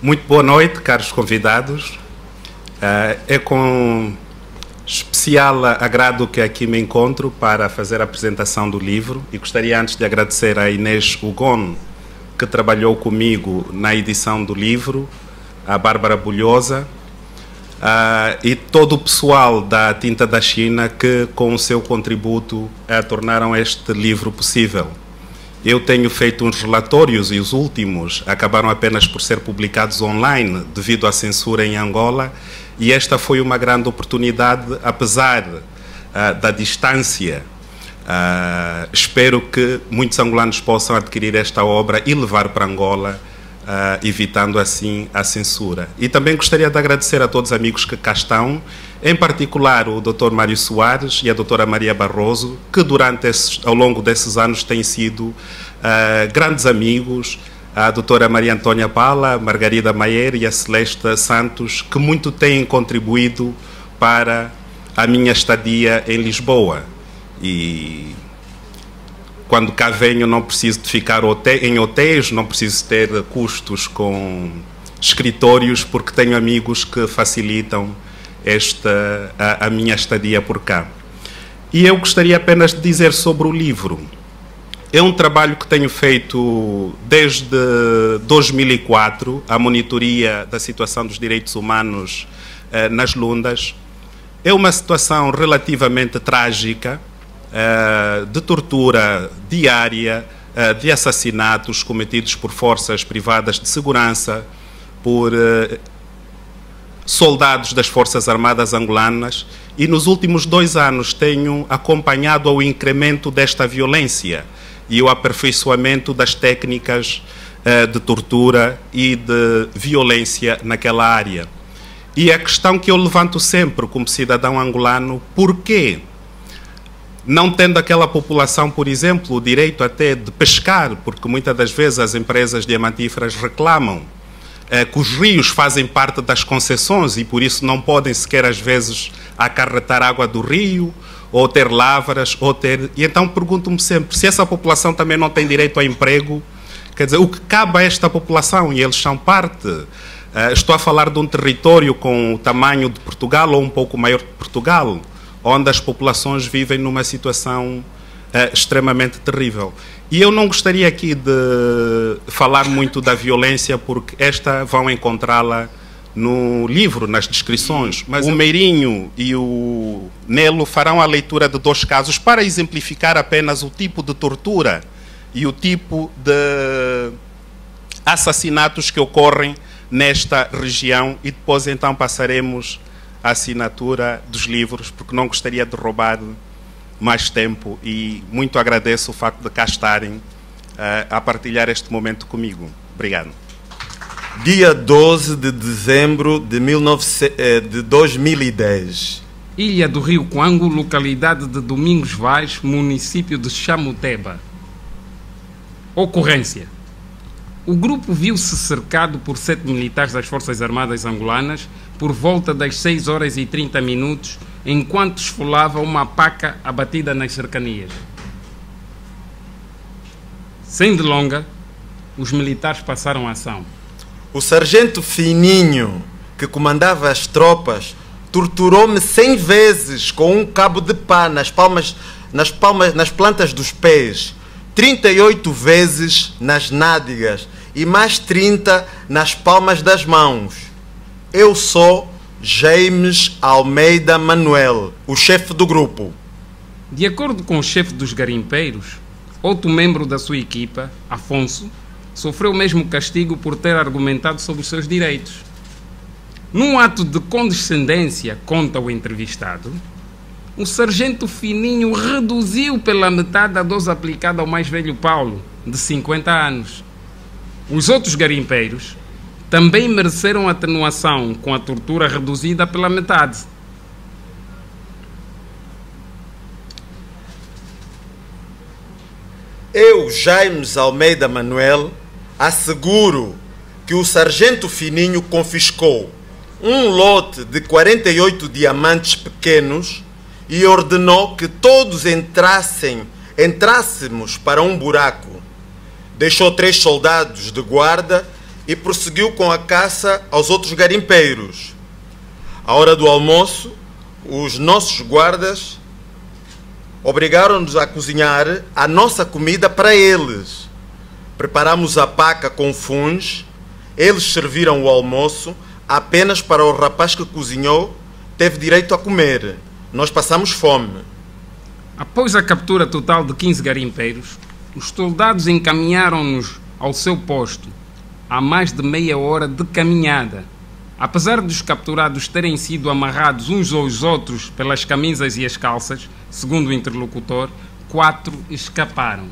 Muito boa noite, caros convidados. É com especial agrado que aqui me encontro para fazer a apresentação do livro e gostaria antes de agradecer a Inês Ugon, que trabalhou comigo na edição do livro, a Bárbara Bulhosa e todo o pessoal da Tinta da China que, com o seu contributo, tornaram este livro possível. Eu tenho feito uns relatórios e os últimos acabaram apenas por ser publicados online devido à censura em Angola e esta foi uma grande oportunidade, apesar da distância. Espero que muitos angolanos possam adquirir esta obra e levar para Angola, evitando assim a censura. E também gostaria de agradecer a todos os amigos que cá estão, em particular o Dr. Mário Soares e a Dra. Maria Barroso, que ao longo desses anos têm sido grandes amigos, a Dra. Maria Antônia Pala, a Margarida Maier e a Celeste Santos, que muito têm contribuído para a minha estadia em Lisboa. E quando cá venho não preciso de ficar em hotéis, não preciso ter custos com escritórios, porque tenho amigos que facilitam a minha estadia por cá. E eu gostaria apenas de dizer sobre o livro. É um trabalho que tenho feito desde 2004, a monitoria da situação dos direitos humanos nas Lundas. É uma situação relativamente trágica, de tortura diária, de assassinatos cometidos por forças privadas de segurança, por soldados das Forças Armadas angolanas, e nos últimos 2 anos tenho acompanhado o incremento desta violência e o aperfeiçoamento das técnicas de tortura e de violência naquela área. E a questão que eu levanto sempre como cidadão angolano: porquê não tendo aquela população, por exemplo, o direito até de pescar, porque muitas das vezes as empresas diamantíferas reclamam que os rios fazem parte das concessões e por isso não podem sequer às vezes acarretar água do rio, ou ter lavras, E então pergunto-me sempre, se essa população também não tem direito a emprego, quer dizer, o que cabe a esta população, e eles são parte. Estou a falar de um território com o tamanho de Portugal ou um pouco maior que Portugal, onde as populações vivem numa situação extremamente terrível. E eu não gostaria aqui de falar muito da violência, porque vão encontrá-la no livro, nas descrições, mas o Meirinho e o Nelo farão a leitura de 2 casos para exemplificar apenas o tipo de tortura e o tipo de assassinatos que ocorrem nesta região, e depois então passaremos à assinatura dos livros, porque não gostaria de roubar mais tempo e muito agradeço o facto de cá estarem a partilhar este momento comigo. Obrigado. Dia 12 de dezembro de 2010. Ilha do Rio Quango, localidade de Domingos Vaz, município de Chamuteba. Ocorrência. O grupo viu-se cercado por 7 militares das Forças Armadas angolanas por volta das 6h30, enquanto esfolava uma paca abatida nas cercanias. Sem delonga, os militares passaram a ação. O sargento Fininho, que comandava as tropas, torturou-me 100 vezes com um cabo de pá nas plantas dos pés, 38 vezes nas nádegas e mais 30 nas palmas das mãos. Eu sou James Almeida Manuel, o chefe do grupo. De acordo com o chefe dos garimpeiros, outro membro da sua equipa, Afonso, sofreu o mesmo castigo por ter argumentado sobre os seus direitos. Num ato de condescendência, conta o entrevistado, o sargento Fininho reduziu pela metade a dose aplicada ao mais velho Paulo, de 50 anos. Os outros garimpeiros também mereceram atenuação com a tortura reduzida pela metade. Eu, James Almeida Manuel, asseguro que o sargento Fininho confiscou um lote de 48 diamantes pequenos e ordenou que todos entrássemos para um buraco. Deixou 3 soldados de guarda e prosseguiu com a caça aos outros garimpeiros. À hora do almoço, os nossos guardas obrigaram-nos a cozinhar a nossa comida para eles. Preparamos a paca com funs, eles serviram o almoço, apenas para o rapaz que cozinhou teve direito a comer. Nós passamos fome. Após a captura total de 15 garimpeiros, os soldados encaminharam-nos ao seu posto, a mais de meia hora de caminhada. Apesar dos capturados terem sido amarrados uns aos outros pelas camisas e as calças, segundo o interlocutor, 4 escaparam.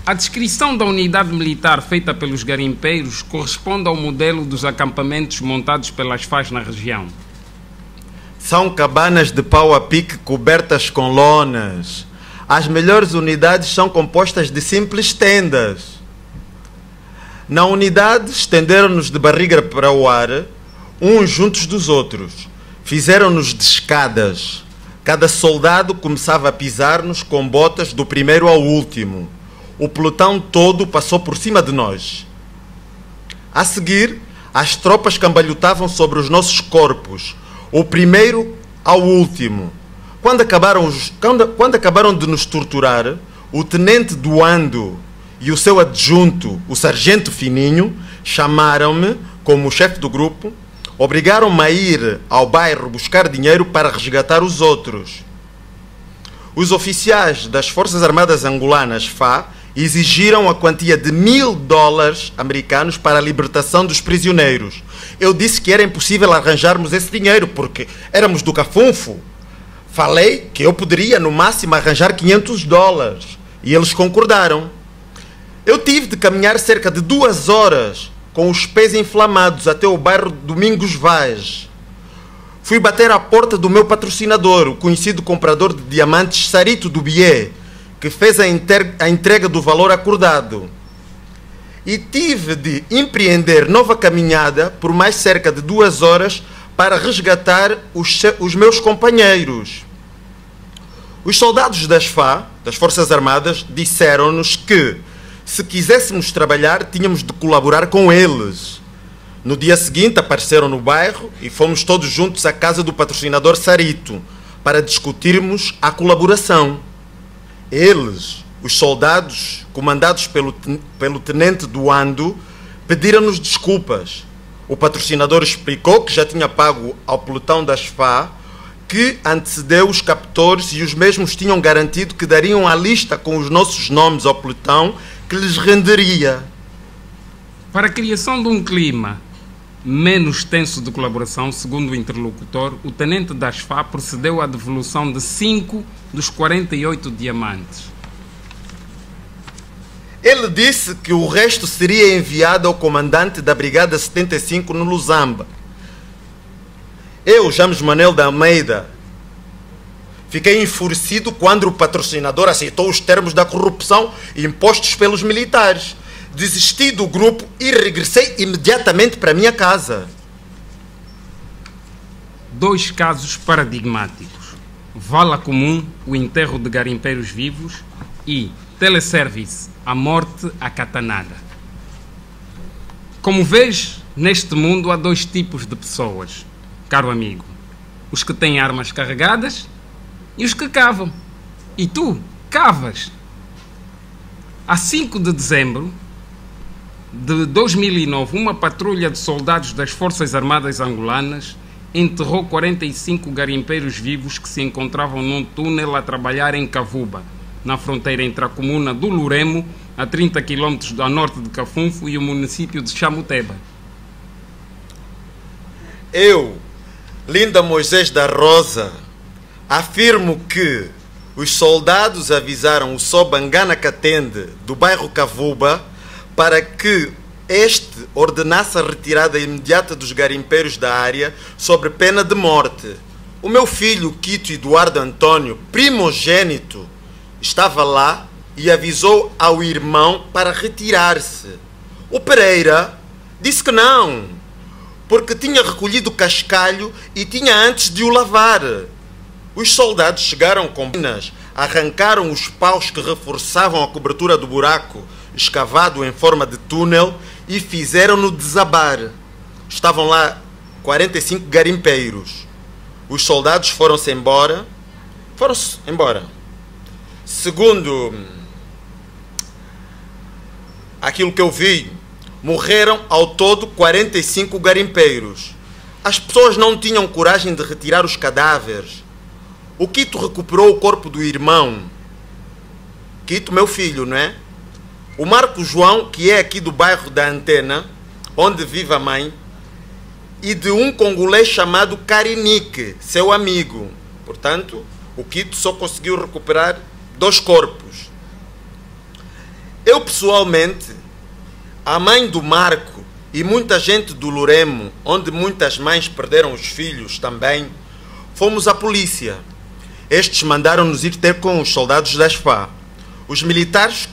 A descrição da unidade militar feita pelos garimpeiros corresponde ao modelo dos acampamentos montados pelas FARC na região. São cabanas de pau a pique cobertas com lonas. As melhores unidades são compostas de simples tendas. Na unidade, estenderam-nos de barriga para o ar, uns juntos dos outros. Fizeram-nos de escadas. Cada soldado começava a pisar-nos com botas do primeiro ao último. O pelotão todo passou por cima de nós. A seguir, as tropas cambalhotavam sobre os nossos corpos, o primeiro ao último. Quando acabaram de nos torturar, o tenente Duando e o seu adjunto, o sargento Fininho, chamaram-me como chefe do grupo, obrigaram-me a ir ao bairro buscar dinheiro para resgatar os outros. Os oficiais das Forças Armadas Angolanas, FA, exigiram a quantia de $1000 americanos para a libertação dos prisioneiros. Eu disse que era impossível arranjarmos esse dinheiro, porque éramos do Cafunfo. Falei que eu poderia, no máximo, arranjar $500, e eles concordaram. Eu tive de caminhar cerca de 2 horas, com os pés inflamados, até o bairro Domingos Vaz. Fui bater à porta do meu patrocinador, o conhecido comprador de diamantes Sarito Dubié, que fez a entrega do valor acordado. E tive de empreender nova caminhada por mais cerca de 2 horas para resgatar os meus companheiros. Os soldados das FA, das Forças Armadas, disseram-nos que, se quiséssemos trabalhar, tínhamos de colaborar com eles. No dia seguinte apareceram no bairro e fomos todos juntos à casa do patrocinador Sarito para discutirmos a colaboração. Eles, os soldados, comandados pelo tenente Duando, pediram-nos desculpas. O patrocinador explicou que já tinha pago ao pelotão das FA, que antecedeu os captores, e os mesmos tinham garantido que dariam a lista com os nossos nomes ao pelotão, que lhes renderia. Para a criação de um clima menos tenso de colaboração, segundo o interlocutor, o tenente das FA procedeu à devolução de 5 dos 48 diamantes. Ele disse que o resto seria enviado ao comandante da Brigada 75 no Luzamba. Eu, James Manuel da Almeida, fiquei enfurecido quando o patrocinador aceitou os termos da corrupção impostos pelos militares. Desisti do grupo e regressei imediatamente para a minha casa. 2 casos paradigmáticos. Vala Comum, o enterro de garimpeiros vivos, e Teleservice, a morte acatanada. Como vês, neste mundo há 2 tipos de pessoas, caro amigo. Os que têm armas carregadas e os que cavam. E tu, cavas. A 5 de dezembro de 2009, uma patrulha de soldados das Forças Armadas Angolanas enterrou 45 garimpeiros vivos que se encontravam num túnel a trabalhar em Kavuba, na fronteira entre a comuna do Luremo, a 30 km a norte de Cafunfo, e o município de Chamuteba. Eu, Linda Moisés da Rosa, afirmo que os soldados avisaram o Sobangana Katende, do bairro Kavuba, para que este ordenasse a retirada imediata dos garimpeiros da área sob pena de morte. O meu filho, Quito Eduardo Antônio, primogênito, estava lá e avisou ao irmão para retirar-se. O Pereira disse que não, porque tinha recolhido cascalho e tinha antes de o lavar. Os soldados chegaram com minas, arrancaram os paus que reforçavam a cobertura do buraco escavado em forma de túnel e fizeram-no desabar. Estavam lá 45 garimpeiros. Os soldados foram-se embora. Foram-se embora. Segundo aquilo que eu vi, morreram ao todo 45 garimpeiros. As pessoas não tinham coragem de retirar os cadáveres. O Quito recuperou o corpo do irmão. Quito, meu filho, não é? O Marco João, que é aqui do bairro da Antena, onde vive a mãe, e de um congolês chamado Karinique, seu amigo. Portanto, o Quito só conseguiu recuperar 2 corpos. Eu, pessoalmente, a mãe do Marco e muita gente do Loremo, onde muitas mães perderam os filhos também, fomos à polícia. Estes mandaram-nos ir ter com os soldados da SFA. Os militares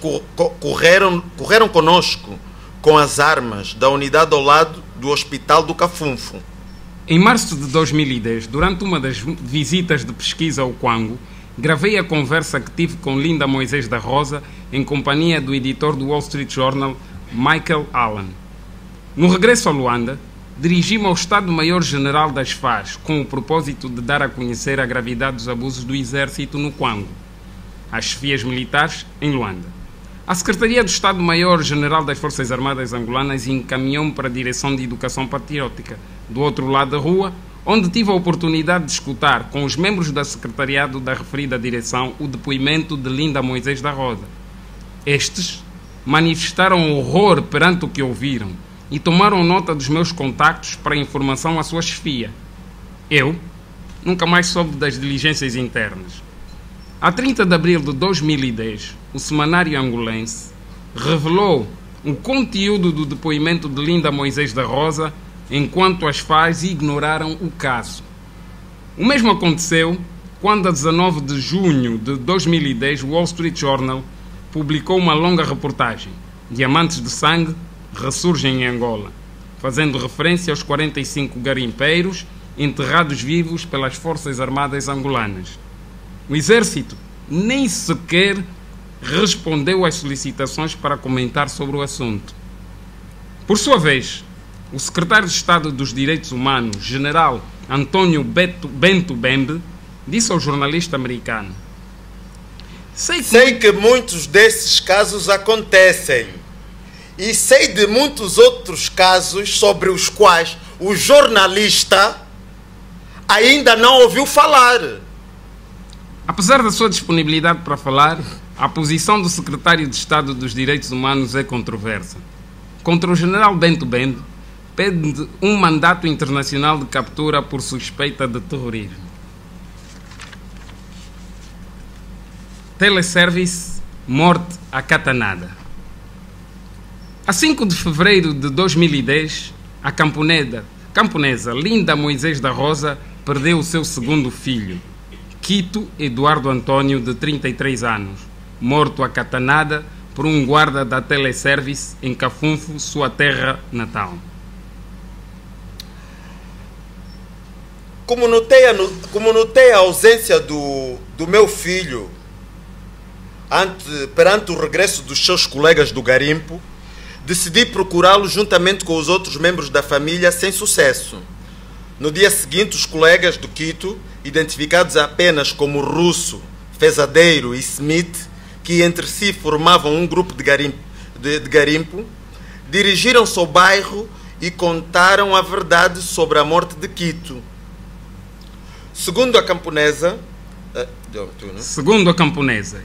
correram conosco com as armas da unidade ao lado do Hospital do Cafunfo. Em março de 2010, durante uma das visitas de pesquisa ao Quango, gravei a conversa que tive com Linda Moisés da Rosa em companhia do editor do Wall Street Journal, Michael Allen. No regresso a Luanda, dirigi-me ao Estado-Maior-General das FARC com o propósito de dar a conhecer a gravidade dos abusos do Exército no Quango, às chefias militares em Luanda. A Secretaria do Estado-Maior-General das Forças Armadas Angolanas encaminhou-me para a Direção de Educação Patriótica, do outro lado da rua, onde tive a oportunidade de escutar com os membros da secretariado da referida direção o depoimento de Linda Moisés da Rosa. Estes manifestaram horror perante o que ouviram e tomaram nota dos meus contactos para informação à sua chefia. Eu nunca mais soube das diligências internas. A 30 de abril de 2010, o Semanário Angolense revelou o conteúdo do depoimento de Linda Moisés da Rosa, enquanto as FARC ignoraram o caso. O mesmo aconteceu quando, a 19 de junho de 2010, o Wall Street Journal publicou uma longa reportagem, Diamantes de Sangue ressurgem em Angola, fazendo referência aos 45 garimpeiros enterrados vivos pelas Forças Armadas angolanas. O Exército nem sequer respondeu às solicitações para comentar sobre o assunto. Por sua vez, o secretário de Estado dos Direitos Humanos, General Antônio Bento Bembe, disse ao jornalista americano: Sei que muitos desses casos acontecem e sei de muitos outros casos sobre os quais o jornalista ainda não ouviu falar. Apesar da sua disponibilidade para falar, a posição do secretário de Estado dos Direitos Humanos é controversa. Contra o general Bento Bembe, pede um mandato internacional de captura por suspeita de terrorismo. Teleservice, morte à catanada. A 5 de fevereiro de 2010, a camponesa Linda Moisés da Rosa perdeu o seu segundo filho, Quito Eduardo Antônio, de 33 anos, morto à catanada por um guarda da Teleservice em Cafunfo, sua terra natal. Como notei a ausência do meu filho perante o regresso dos seus colegas do garimpo, decidi procurá-lo juntamente com os outros membros da família, sem sucesso. No dia seguinte, os colegas do Quito, identificados apenas como Russo, Fezadeiro e Smith, que entre si formavam um grupo de garimpo, dirigiram-se ao bairro e contaram a verdade sobre a morte de Quito. Segundo a camponesa,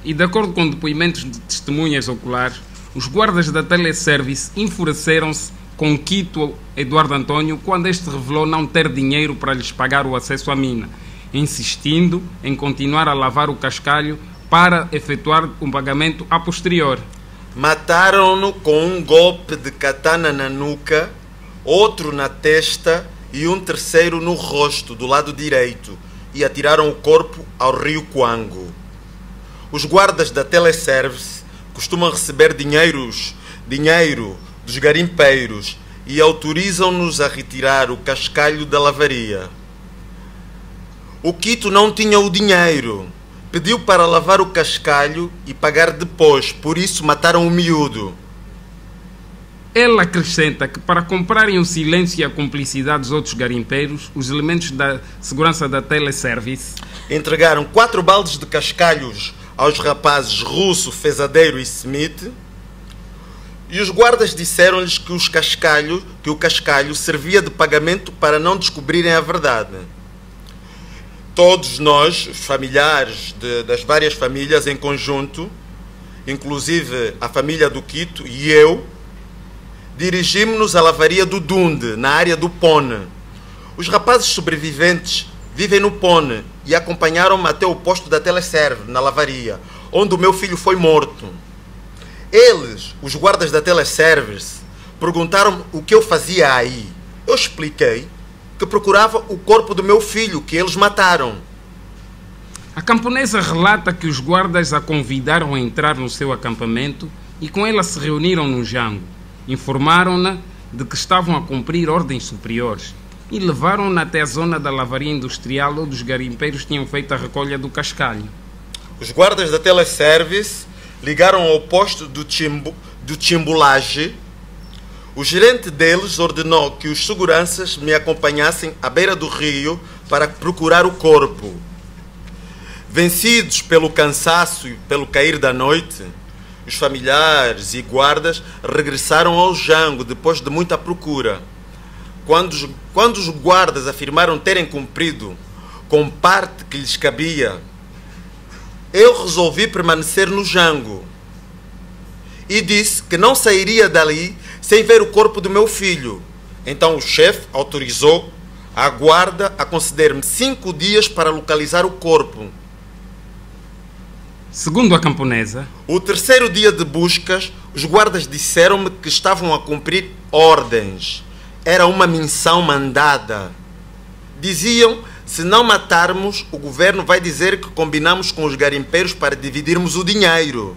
e de acordo com depoimentos de testemunhas oculares, os guardas da Teleservice enfureceram-se com Quito Eduardo Antônio quando este revelou não ter dinheiro para lhes pagar o acesso à mina, insistindo em continuar a lavar o cascalho para efetuar um pagamento a posterior. Mataram-no com um golpe de katana na nuca, outro na testa e um terceiro no rosto, do lado direito, e atiraram o corpo ao rio Quango. Os guardas da Teleservice costumam receber dinheiro dos garimpeiros e autorizam-nos a retirar o cascalho da lavaria. O Quito não tinha o dinheiro, pediu para lavar o cascalho e pagar depois, por isso mataram o miúdo. Ele acrescenta que, para comprarem o silêncio e a cumplicidade dos outros garimpeiros, os elementos da segurança da Teleservice entregaram 4 baldes de cascalhos aos rapazes Russo, Fezadeiro e Smith, e os guardas disseram-lhes que o cascalho servia de pagamento para não descobrirem a verdade. Todos nós, os familiares das várias famílias em conjunto, inclusive a família do Quito e eu, dirigimos-nos à lavaria do Dunde, na área do Pone. Os rapazes sobreviventes vivem no Pone e acompanharam-me até o posto da Teleserve, na lavaria, onde o meu filho foi morto. Eles, os guardas da Teleservice, perguntaram-me o que eu fazia aí. Eu expliquei que procurava o corpo do meu filho, que eles mataram. A camponesa relata que os guardas a convidaram a entrar no seu acampamento e com ela se reuniram no Jango. Informaram-na de que estavam a cumprir ordens superiores e levaram-na até a zona da lavaria industrial onde os garimpeiros tinham feito a recolha do cascalho. Os guardas da Teleservice ligaram ao posto do Timbulage. O gerente deles ordenou que os seguranças me acompanhassem à beira do rio para procurar o corpo. Vencidos pelo cansaço e pelo cair da noite, os familiares e guardas regressaram ao Jango depois de muita procura. Quando os guardas afirmaram terem cumprido com parte que lhes cabia, eu resolvi permanecer no Jango e disse que não sairia dali sem ver o corpo do meu filho. Então o chefe autorizou a guarda a conceder-me 5 dias para localizar o corpo. Segundo a camponesa, o 3º dia de buscas, os guardas disseram-me que estavam a cumprir ordens. Era uma missão mandada. Diziam, se não matarmos, o governo vai dizer que combinamos com os garimpeiros para dividirmos o dinheiro.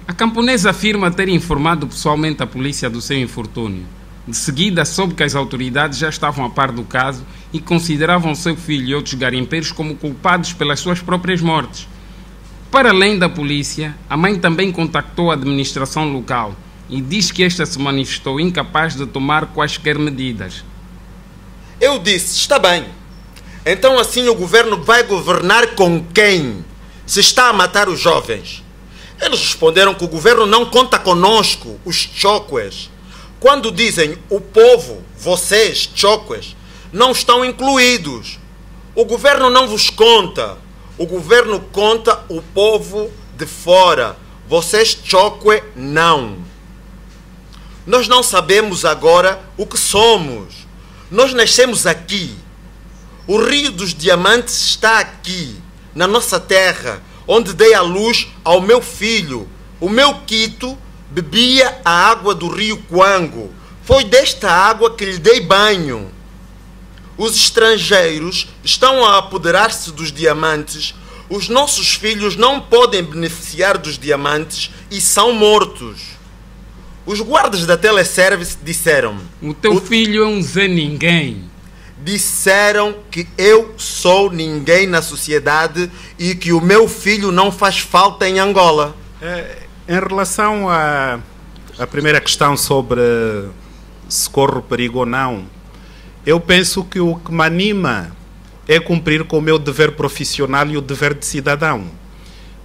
A camponesa afirma ter informado pessoalmente a polícia do seu infortúnio. De seguida, soube que as autoridades já estavam a par do caso e consideravam seu filho e outros garimpeiros como culpados pelas suas próprias mortes. Para além da polícia, a mãe também contactou a administração local e diz que esta se manifestou incapaz de tomar quaisquer medidas. Eu disse, está bem. Então assim o governo vai governar com quem? Se está a matar os jovens. Eles responderam que o governo não conta conosco, os choques. Quando dizem o povo, vocês, choques, não estão incluídos. O governo não vos conta. O governo conta o povo de fora. Vocês, choque, não. Nós não sabemos agora o que somos. Nós nascemos aqui. O Rio dos Diamantes está aqui, na nossa terra, onde dei a luz ao meu filho. O meu Quito bebia a água do rio Quango. Foi desta água que lhe dei banho. Os estrangeiros estão a apoderar-se dos diamantes. Os nossos filhos não podem beneficiar dos diamantes e são mortos. Os guardas da Teleservice disseram: o teu filho é um Zé Ninguém. Disseram que eu sou ninguém na sociedade e que o meu filho não faz falta em Angola. Em relação à primeira questão sobre se corro perigo ou não, eu penso que o que me anima é cumprir com o meu dever profissional e o dever de cidadão.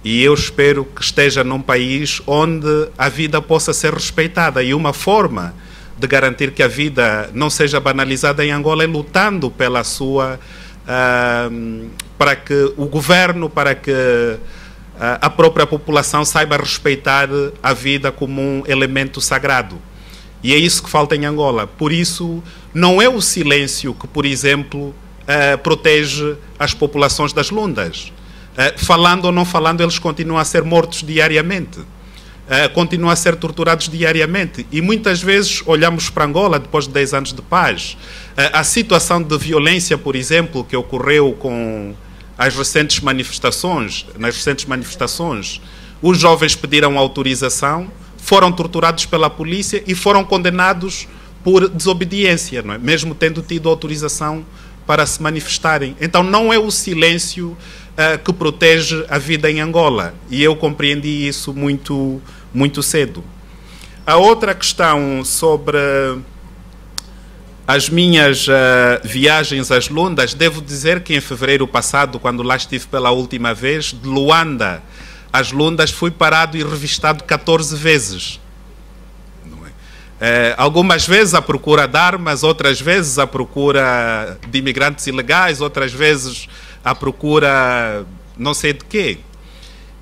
E eu espero que esteja num país onde a vida possa ser respeitada. E uma forma de garantir que a vida não seja banalizada em Angola é lutando pela sua... para que o governo, para que a própria população saiba respeitar a vida como um elemento sagrado. E é isso que falta em Angola. Por isso, não é o silêncio que, por exemplo, protege as populações das Lundas. Falando ou não falando, eles continuam a ser mortos diariamente. Continuam a ser torturados diariamente. E muitas vezes olhamos para Angola, depois de 10 anos de paz. A situação de violência, por exemplo, que ocorreu com as recentes manifestações, nas recentes manifestações, os jovens pediram autorização, foram torturados pela polícia e foram condenados por desobediência, não é? Mesmo tendo tido autorização para se manifestarem. Então não é o silêncio que protege a vida em Angola. E eu compreendi isso muito cedo. A outra questão sobre as minhas viagens às Lundas, devo dizer que em fevereiro passado, quando lá estive pela última vez, de Luanda às Lundas, fui parado e revistado 14 vezes. Algumas vezes à procura de armas, outras vezes à procura de imigrantes ilegais, outras vezes à procura não sei de quê.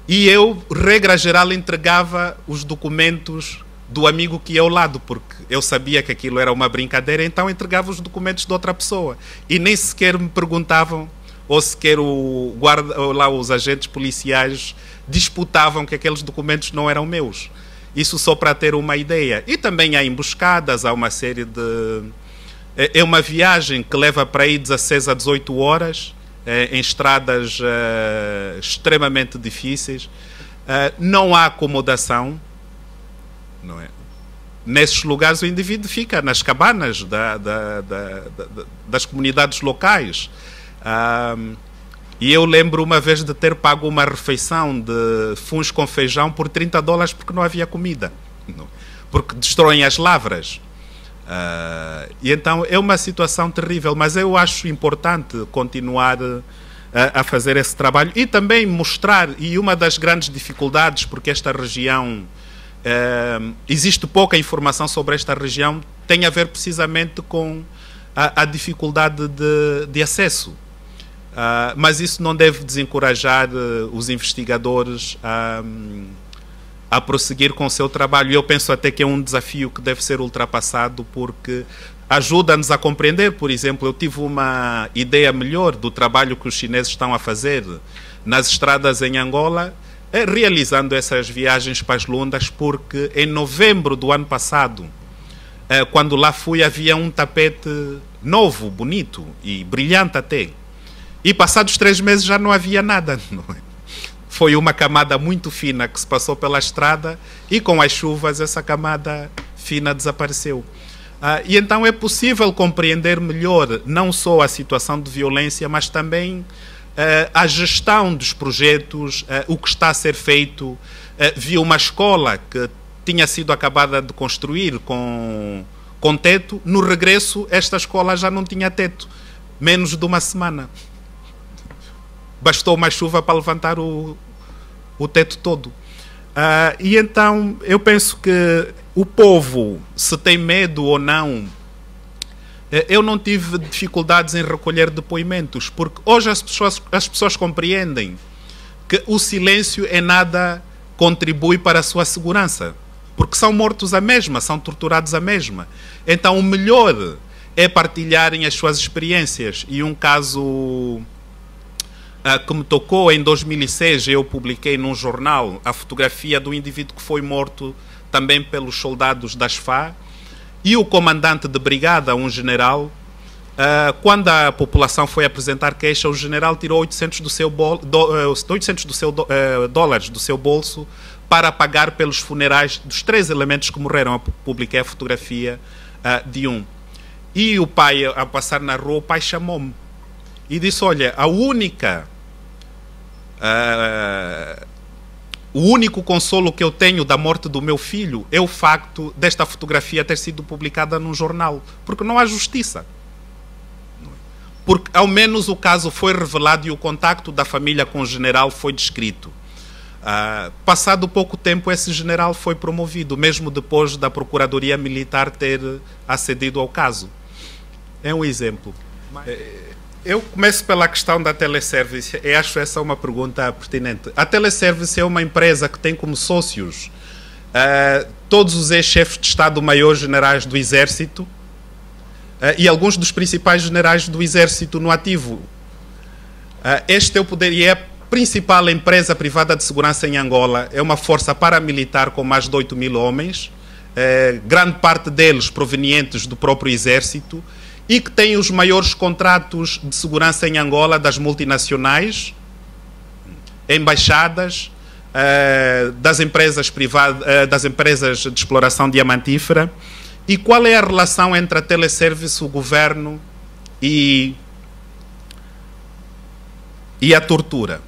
E eu, regra geral, entregava os documentos do amigo que ia ao lado, porque eu sabia que aquilo era uma brincadeira, então entregava os documentos de outra pessoa. E nem sequer me perguntavam, ou sequer os agentes policiais disputavam que aqueles documentos não eram meus. Isso só para ter uma ideia. E também há emboscadas, há uma série de... É uma viagem que leva para aí 16 a 18 horas, em estradas extremamente difíceis. Não há acomodação, não é? Nesses lugares o indivíduo fica nas cabanas das comunidades locais. E eu lembro uma vez de ter pago uma refeição de funs com feijão por $30 porque não havia comida, porque destroem as lavras. E então é uma situação terrível, mas eu acho importante continuar a fazer esse trabalho e também mostrar, e uma das grandes dificuldades, porque esta região, existe pouca informação sobre esta região, tem a ver precisamente com a dificuldade de acesso. Mas isso não deve desencorajar os investigadores a prosseguir com o seu trabalho. Eu penso até que é um desafio que deve ser ultrapassado, porque ajuda-nos a compreender. Por exemplo, eu tive uma ideia melhor do trabalho que os chineses estão a fazer nas estradas em Angola, realizando essas viagens para as Lundas, porque em novembro do ano passado, quando lá fui, havia um tapete novo, bonito e brilhante até. E passados 3 meses já não havia nada. Não é? Foi uma camada muito fina que se passou pela estrada e com as chuvas essa camada fina desapareceu. E então é possível compreender melhor não só a situação de violência, mas também a gestão dos projetos, o que está a ser feito. Vi uma escola que tinha sido acabada de construir com teto. No regresso, esta escola já não tinha teto. Menos de uma semana. Bastou uma chuva para levantar o teto todo. E então eu penso que o povo, se tem medo ou não, eu não tive dificuldades em recolher depoimentos, porque hoje as pessoas compreendem que o silêncio em nada contribui para a sua segurança, porque são mortos a mesma, são torturados a mesma. Então o melhor é partilharem as suas experiências. E um caso que me tocou em 2006, eu publiquei num jornal a fotografia do indivíduo que foi morto também pelos soldados das FA, e o comandante de brigada, um general, quando a população foi apresentar queixa, o general tirou 800 dólares do seu bolso para pagar pelos funerais dos 3 elementos que morreram. Eu publiquei a fotografia de um. E o pai, a passar na rua, o pai chamou-me e disse: olha, o único consolo que eu tenho da morte do meu filho é o facto desta fotografia ter sido publicada num jornal, porque não há justiça. Porque ao menos o caso foi revelado e o contacto da família com o general foi descrito. Passado pouco tempo, esse general foi promovido, mesmo depois da Procuradoria Militar ter acedido ao caso. É um exemplo. Eu começo pela questão da Teleservice. Eu acho essa uma pergunta pertinente. A Teleservice é uma empresa que tem como sócios todos os ex-chefes de Estado-Maior generais do Exército e alguns dos principais generais do Exército no ativo. Este é o poder e é a principal empresa privada de segurança em Angola. É uma força paramilitar com mais de 8.000 homens, grande parte deles provenientes do próprio Exército, e que tem os maiores contratos de segurança em Angola das multinacionais, embaixadas, das empresas privadas, das empresas de exploração diamantífera. E qual é a relação entre a Teleservice, o governo e a tortura?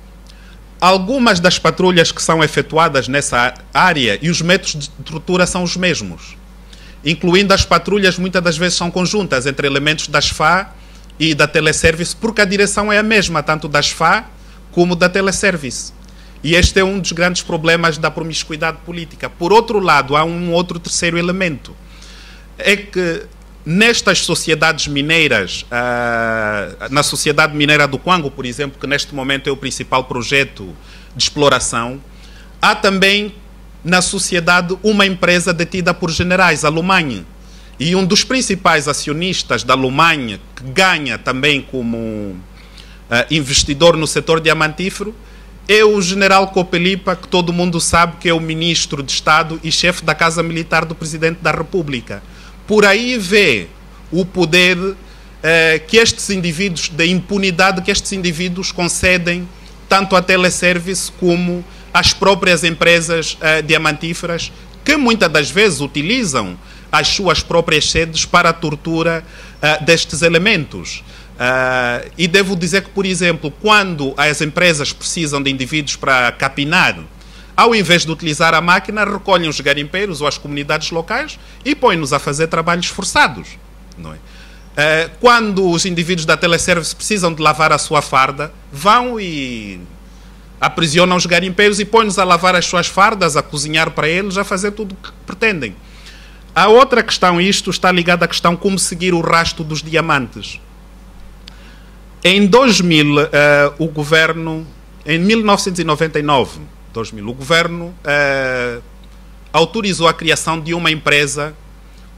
algumas das patrulhas que são efetuadas nessa área e os métodos de tortura são os mesmos, incluindo as patrulhas muitas das vezes são conjuntas entre elementos da SFA e da Teleservice, porque a direção é a mesma, tanto da SFA como da Teleservice. E este é um dos grandes problemas da promiscuidade política. Por outro lado, há um outro terceiro elemento. É que nestas sociedades mineiras, na sociedade mineira do Cuango, por exemplo, que neste momento é o principal projeto de exploração, há também na sociedade uma empresa detida por generais, a Lumanhe. E um dos principais acionistas da Lumanhe, que ganha também como investidor no setor diamantífero, é o general Copelipa, que todo mundo sabe que é o ministro de Estado e chefe da Casa Militar do Presidente da República. Por aí vê o poder que estes indivíduos, da impunidade que estes indivíduos concedem tanto à Teleservice como às próprias empresas diamantíferas, que muitas das vezes utilizam as suas próprias sedes para a tortura destes elementos. E devo dizer que, por exemplo, quando as empresas precisam de indivíduos para capinar, ao invés de utilizar a máquina, recolhem os garimpeiros ou as comunidades locais e põem-nos a fazer trabalhos forçados. Não é? Quando os indivíduos da Teleservice precisam de lavar a sua farda, vão e aprisionam os garimpeiros e põem-nos a lavar as suas fardas, a cozinhar para eles, a fazer tudo o que pretendem. A outra questão, isto está ligado à questão como seguir o rastro dos diamantes. Em 2000, o governo, em 1999, o governo autorizou a criação de uma empresa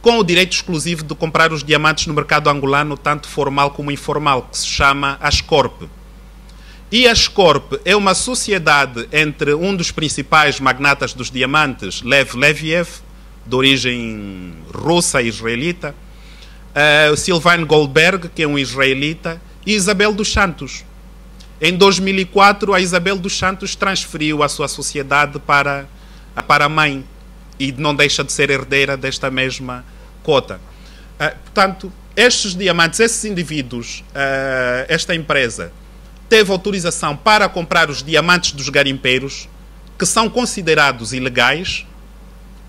com o direito exclusivo de comprar os diamantes no mercado angolano, tanto formal como informal, que se chama Ascorp. E a Ascorp é uma sociedade entre um dos principais magnatas dos diamantes, Lev Leviev, de origem russa e israelita, Sylvain Goldberg, que é um israelita, e Isabel dos Santos. Em 2004, a Isabel dos Santos transferiu a sua sociedade para a mãe e não deixa de ser herdeira desta mesma cota. Portanto, estes diamantes, esses indivíduos, esta empresa, teve autorização para comprar os diamantes dos garimpeiros, que são considerados ilegais.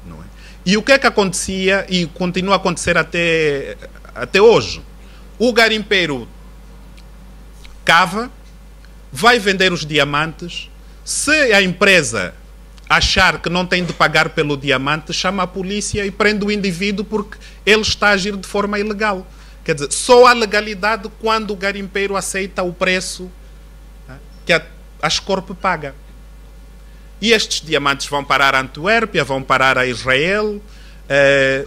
Não é? E o que é que acontecia e continua a acontecer até hoje? O garimpeiro cava, vai vender os diamantes. Se a empresa achar que não tem de pagar pelo diamante, chama a polícia e prende o indivíduo porque ele está a agir de forma ilegal. Quer dizer, só há legalidade quando o garimpeiro aceita o preço que a Ascorp paga. E estes diamantes vão parar a Antuérpia, vão parar a Israel.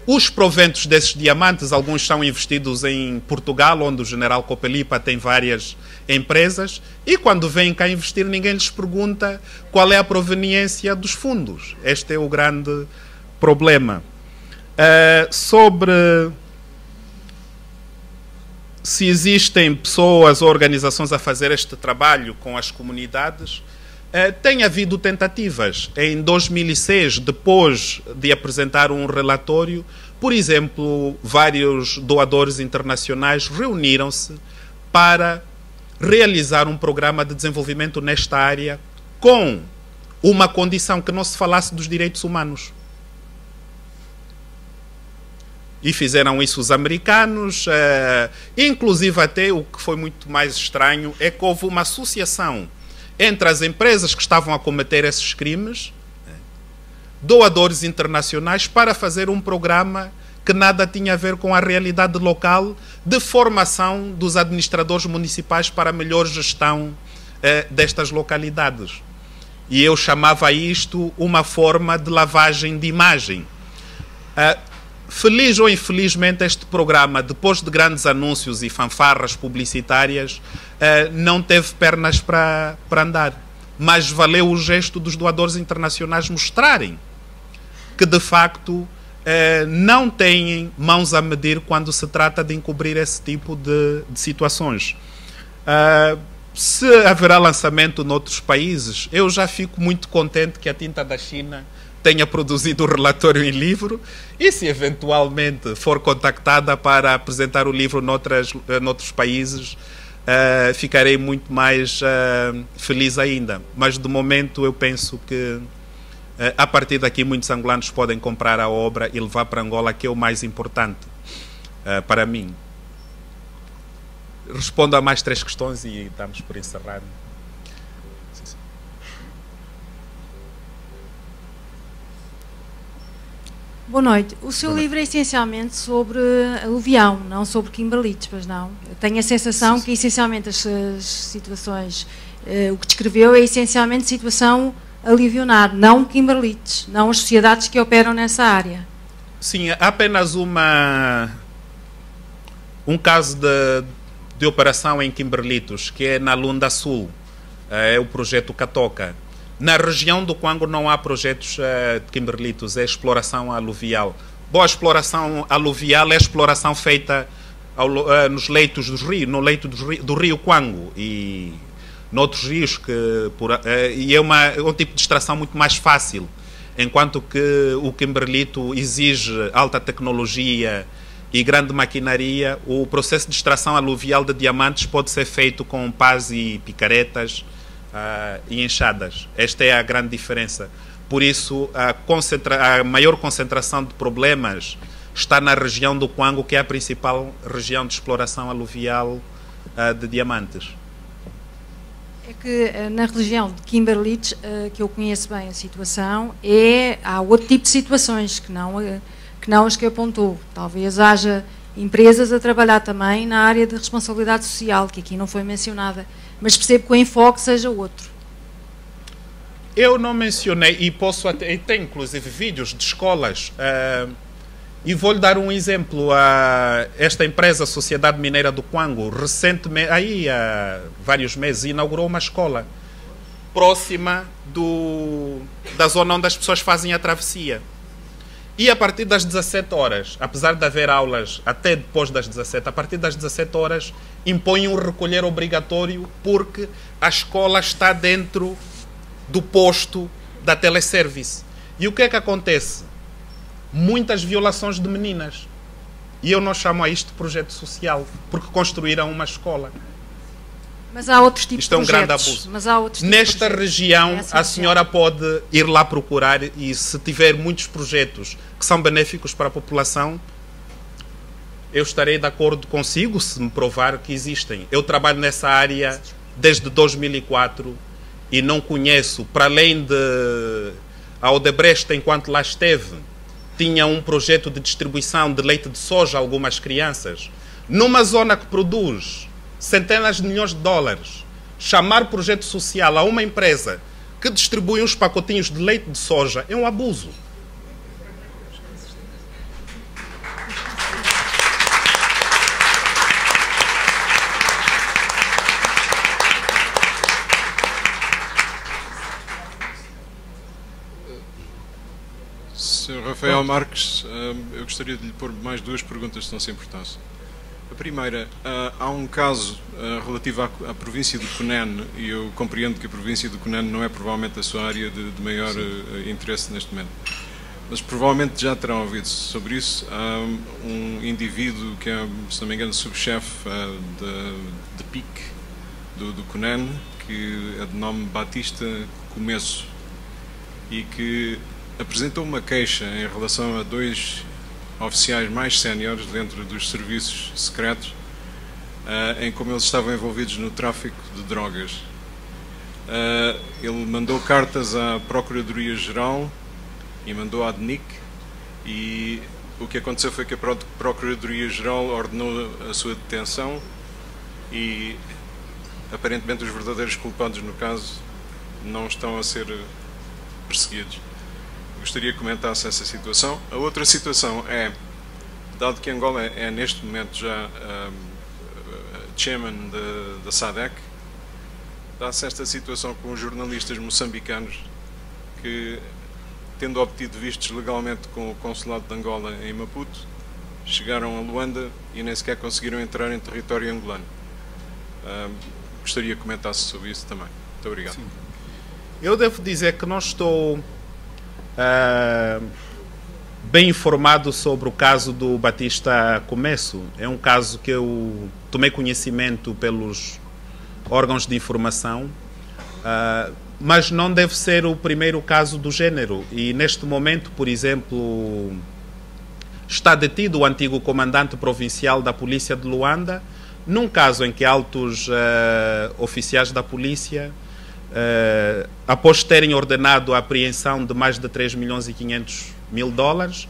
Os proventos desses diamantes, alguns são investidos em Portugal, onde o general Copelipa tem várias empresas, e quando vêm cá investir, ninguém lhes pergunta qual é a proveniência dos fundos. Este é o grande problema. Sobre se existem pessoas ou organizações a fazer este trabalho com as comunidades, tem havido tentativas. Em 2006, depois de apresentar um relatório, por exemplo, vários doadores internacionais reuniram-se para realizar um programa de desenvolvimento nesta área com uma condição, que não se falasse dos direitos humanos. E fizeram isso os americanos, inclusive até o que foi muito mais estranho é que houve uma associação entre as empresas que estavam a cometer esses crimes, doadores internacionais, para fazer um programa que nada tinha a ver com a realidade local, de formação dos administradores municipais para a melhor gestão destas localidades. E eu chamava isto uma forma de lavagem de imagem. Feliz ou infelizmente, este programa, depois de grandes anúncios e fanfarras publicitárias, não teve pernas para andar. Mas valeu o gesto dos doadores internacionais mostrarem que, de facto, não têm mãos a medir quando se trata de encobrir esse tipo de situações. Se haverá lançamento noutros países, eu já fico muito contente que a Tinta da China tenha produzido o relatório em livro, e se eventualmente for contactada para apresentar o livro noutros países, ficarei muito mais feliz ainda. Mas de momento eu penso que a partir daqui muitos angolanos podem comprar a obra e levar para Angola, que é o mais importante para mim. Respondo a mais 3 questões e estamos por encerrar. Boa noite. O seu livro é essencialmente sobre aluvião, não sobre Kimberlites, pois não? Eu tenho a sensação que essencialmente as situações, o que descreveu é essencialmente situação aluvionar, não Kimberlites, não as sociedades que operam nessa área. Sim, há apenas um caso de operação em Kimberlitos, que é na Lunda Sul, é o projeto Catoca. Na região do Quango não há projetos de Kimberlitos, é exploração aluvial. Boa exploração aluvial é a exploração feita nos leitos dos rios, no leito do rio Quango e noutros rios, e é um tipo de extração muito mais fácil, enquanto que o Kimberlito exige alta tecnologia e grande maquinaria. O processo de extração aluvial de diamantes pode ser feito com pás e picaretas e enxadas. Esta é a grande diferença. Por isso, a maior concentração de problemas está na região do Quango, que é a principal região de exploração aluvial de diamantes. É que na região de Kimberlites, que eu conheço bem a situação, há outro tipo de situações que não as que apontou. Talvez haja empresas a trabalhar também na área de responsabilidade social, que aqui não foi mencionada, mas percebo que o enfoque seja outro. Eu não mencionei, e tem inclusive vídeos de escolas, e vou-lhe dar um exemplo. Esta empresa, Sociedade Mineira do Quango, recentemente, há vários meses, inaugurou uma escola próxima da zona onde as pessoas fazem a travessia. E a partir das 17 horas, apesar de haver aulas até depois das 17, a partir das 17 horas impõem um recolher obrigatório, porque a escola está dentro do posto da teleservice. E o que é que acontece? Muitas violações de meninas. E eu não chamo a isto de projeto social, porque construíram uma escola. Mas há outros tipos Isto é um de projetos. grande abuso. Mas há outros tipos Nesta de região, a senhora pode ir lá procurar, e se tiver muitos projetos que são benéficos para a população, eu estarei de acordo consigo se me provar que existem. Eu trabalho nessa área desde 2004 e não conheço, para além de a Odebrecht, enquanto lá esteve, tinha um projeto de distribuição de leite de soja a algumas crianças, numa zona que produz centenas de milhões de dólares. Chamar projeto social a uma empresa que distribui uns pacotinhos de leite de soja é um abuso. Sr. Rafael Marques, eu gostaria de lhe pôr mais 2 perguntas de tão importância. A primeira, há um caso relativo à província do Cunene, e eu compreendo que a província do Cunene não é provavelmente a sua área de maior interesse neste momento, mas provavelmente já terão ouvido sobre isso. Há um indivíduo que é, se não me engano, subchefe de PIC do Cunene, que é de nome Batista Começo, e que apresentou uma queixa em relação a 2 oficiais mais séniores dentro dos serviços secretos, em como eles estavam envolvidos no tráfico de drogas. Ele mandou cartas à Procuradoria-Geral e mandou à DNIC, e o que aconteceu foi que a Procuradoria-Geral ordenou a sua detenção e aparentemente os verdadeiros culpados no caso não estão a ser perseguidos. Gostaria que comentasse essa situação. A outra situação é, dado que Angola é neste momento já chairman da SADC, dá-se esta situação com os jornalistas moçambicanos que, tendo obtido vistos legalmente com o consulado de Angola em Maputo, chegaram a Luanda e nem sequer conseguiram entrar em território angolano. Gostaria que comentasse sobre isso também. Muito obrigado. Sim. Eu devo dizer que não estou bem informado sobre o caso do Batista Começo. É um caso que eu tomei conhecimento pelos órgãos de informação, mas não deve ser o primeiro caso do género. E neste momento, por exemplo, está detido o antigo comandante provincial da polícia de Luanda, num caso em que altos oficiais da polícia, após terem ordenado a apreensão de mais de 3 milhões e 500 mil dólares,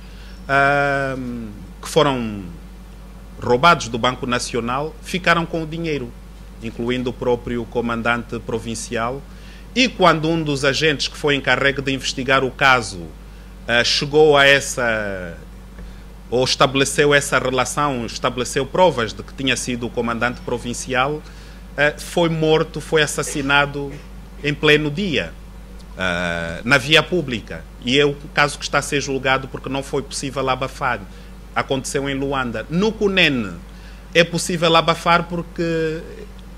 que foram roubados do Banco Nacional, ficaram com o dinheiro, incluindo o próprio comandante provincial. E quando um dos agentes que foi encarregue de investigar o caso chegou a ou estabeleceu essa relação, estabeleceu provas de que tinha sido o comandante provincial, foi morto, foi assassinado em pleno dia, na via pública. E é o caso que está a ser julgado porque não foi possível abafar. Aconteceu em Luanda. No Cunene é possível abafar porque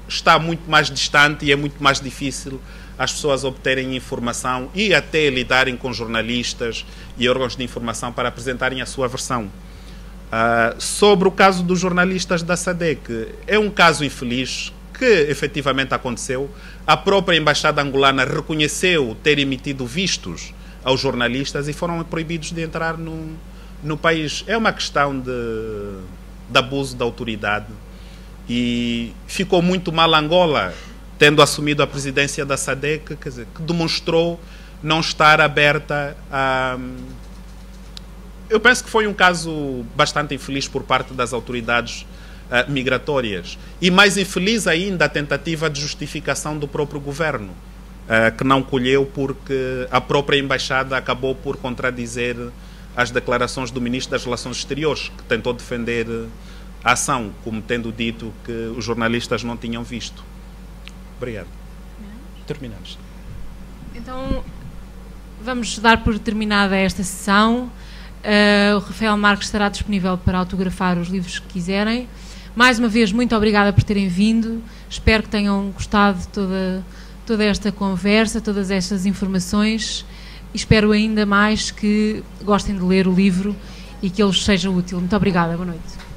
está muito mais distante e é muito mais difícil as pessoas obterem informação e até lidarem com jornalistas e órgãos de informação para apresentarem a sua versão. Sobre o caso dos jornalistas da SADC, é um caso infeliz que efetivamente aconteceu. A própria Embaixada Angolana reconheceu ter emitido vistos aos jornalistas e foram proibidos de entrar no país. É uma questão de abuso da autoridade e ficou muito mal Angola, tendo assumido a presidência da SADC, quer dizer, que demonstrou não estar aberta a... Eu penso que foi um caso bastante infeliz por parte das autoridades migratórias. E mais infeliz ainda a tentativa de justificação do próprio governo, que não colheu porque a própria embaixada acabou por contradizer as declarações do ministro das Relações Exteriores, que tentou defender a ação, como tendo dito que os jornalistas não tinham visto. Obrigado. Terminamos. Então, vamos dar por terminada esta sessão. O Rafael Marques estará disponível para autografar os livros que quiserem. Mais uma vez, muito obrigada por terem vindo. Espero que tenham gostado de toda esta conversa, todas estas informações. E espero ainda mais que gostem de ler o livro e que ele seja útil. Muito obrigada. Boa noite.